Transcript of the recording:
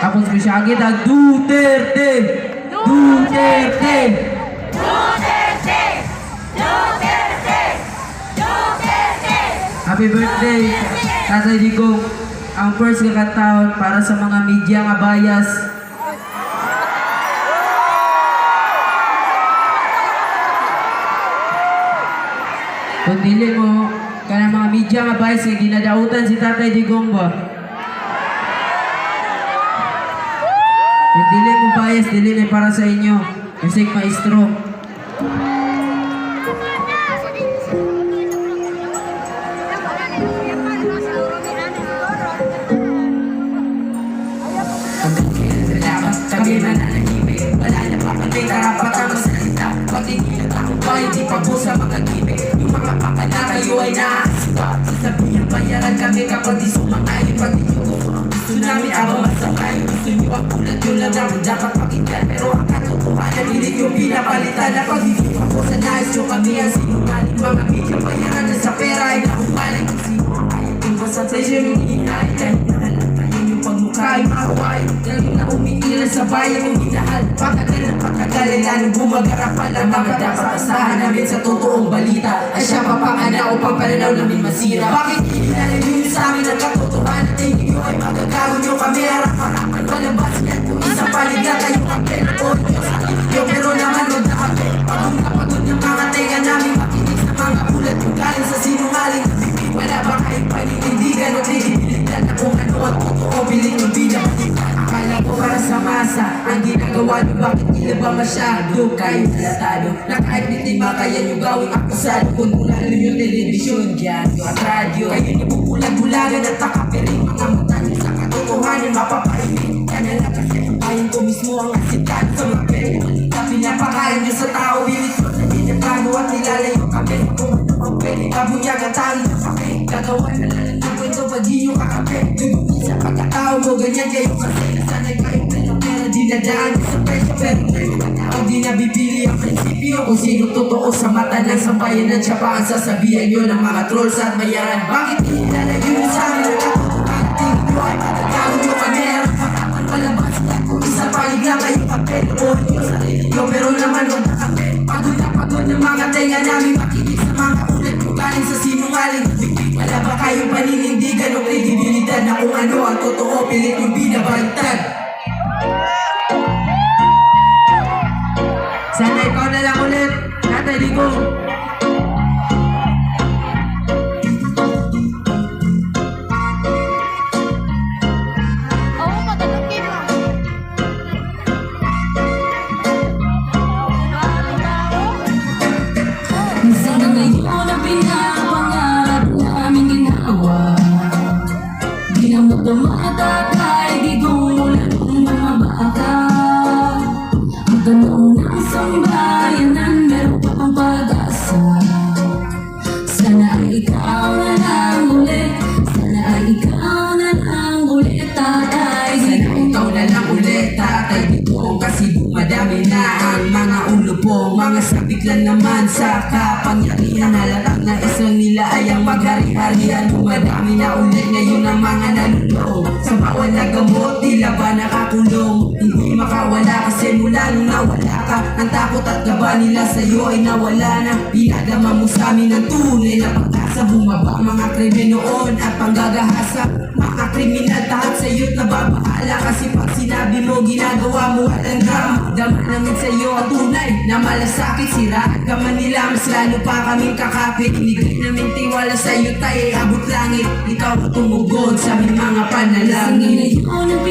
Tapos siya kita Duterte! Duterte! Duterte! Duterte! Duterte! Happy birthday, Tatay Digong. Ang first kakataon para sa mga media nga bias. Kung dili mo, kanang mga media nga bias nga ginadautan si Tatay Digong ba? Kung dili mo bias, dili na para sa inyo. Kasi maestro. Kami na nanahimik, wala na papatay, karapatan masalita. Patingin at ako ba, hindi pa po sa mga gimik. Yung mga pakala kayo ay naasipa. Sasabihin bayaran kami kapag di sumakay. Pag di nyo gusto namin abang masakay. Gusto nyo ang ulat yun lang namin dapat pakinggan. Pero ang katotohanan, hindi nyo pinapalitan. Na pag hindi pa po sa nais nyo kami ang sinungaling. Mga media bayaran na sa pera ay nakumaling. Kung sino ang kaya kung pasensya yung hinahin. Kahit nahalatayin yung pagmukha ay makaway. Galing na umiilan sa bayan yung hinahal. Patagal ay lalong bumagarap pala. Mga dapat asahan namin sa totoong balita. Ay siya papangana o pampananaw namin masira. Bakit hinalin nyo sa amin ang katotohanan? Tingin nyo ay magagawa nyo kami harap-harapan. Walang basihan kung isang paligya kayong kapel. O nyo sa inyo pero naman magdakapel. Pagod na pagod ng mga tenga namin makinig sa mga ulat yung galing sa sinungaling. Wala ba kayong paninindigan o tinibilitan na kung ano ang totoo biling yung binabalitan? Akala ko para sa masa ang ginagawa nyo, bakit nila ba masyado kayo talatado? Na kahit bitima kaya nyo gawing akusado. Kung lalo yung telebisyon, radyo at radyo, kayo nyo bubulag-bulagan at takapiring mga mata nyo sa katotohanan mapapahimin. Kaya lang kasi kapayin ko mismo ang asitan sa mga pera. Pinapakain nyo sa tao, bilito na dinagano at nilalayo kami. Kung ano ang pwede, kabunyag at tangin na pakay. Gagawa na lang ng kwento pag di nyo kakape. Dugungin sa pagkatao mo, ganyan kayo kasi nasanay kayo pera dinadaan sa presyo. Pero ngayon ang tao di nabibili ang prinsipyo. Kung sino totoo sa mata ng sambayanan, siya pa ang sasabihan nyo ng mga trolls at bayaran. Bakit inilalayo nyo sa amin ang katotohanan? Tingin nyo ay matagawin nyo kami harap-harapan. Palabas na kung isa palig lang kayong kapel. O nyo sa rinyo pero naman huwag na kapel. Pagod na pagod ng mga tenga namin makinig sa mga ulat kung galing sa sinungaling. Wala ba kayong paninindigan o kredibilidad na kung ano ang totoo pilit yung binabaliktad? Sana ikaw na lang ulit, Tatay Digong. Oo, magandang mo. Sana ngayon ang pinapangarap namin ginawa. Ginamot ang mga tatay, Digong mula ng mga bata. Ang tanong ng sambayanan, meron pa pang pag-asa. Sana ay ikaw na lang ulit. Sana ay ikaw na lang ulit, Tatay Sana Digong. ikaw na lang ulit, Tatay Digong. Kasi dumadami na ang mga ulo po. Mga sabik lang naman sa kapangyarihan. Halatang na isang nila ay ang maghari-harihan. Dumadami na ulit ngayon ang mga nalulong. Sa bawal na gamot, tila ba nakakulong? Hindi makawala kasi mula nung nawala ka. Ang takot at gaba nila sa'yo ay nawala na. Pinadama mo sa amin ang tunay na pag-asa. Bumaba mga krimen noon at panggagahasa. Mga kriminal tahat sa'yo't nababahala. Kasi pag sinabi mo, ginagawa mo walang drama. Dama namin sa'yo ang tunay na malasakit. Siraan ka man nila, mas lalo pa kaming kakapit. Hinigay namin tiwala sa'yo tayo ay abot langit. Ikaw ang tumugod sa aming mga Sana panalangin. ngayon ang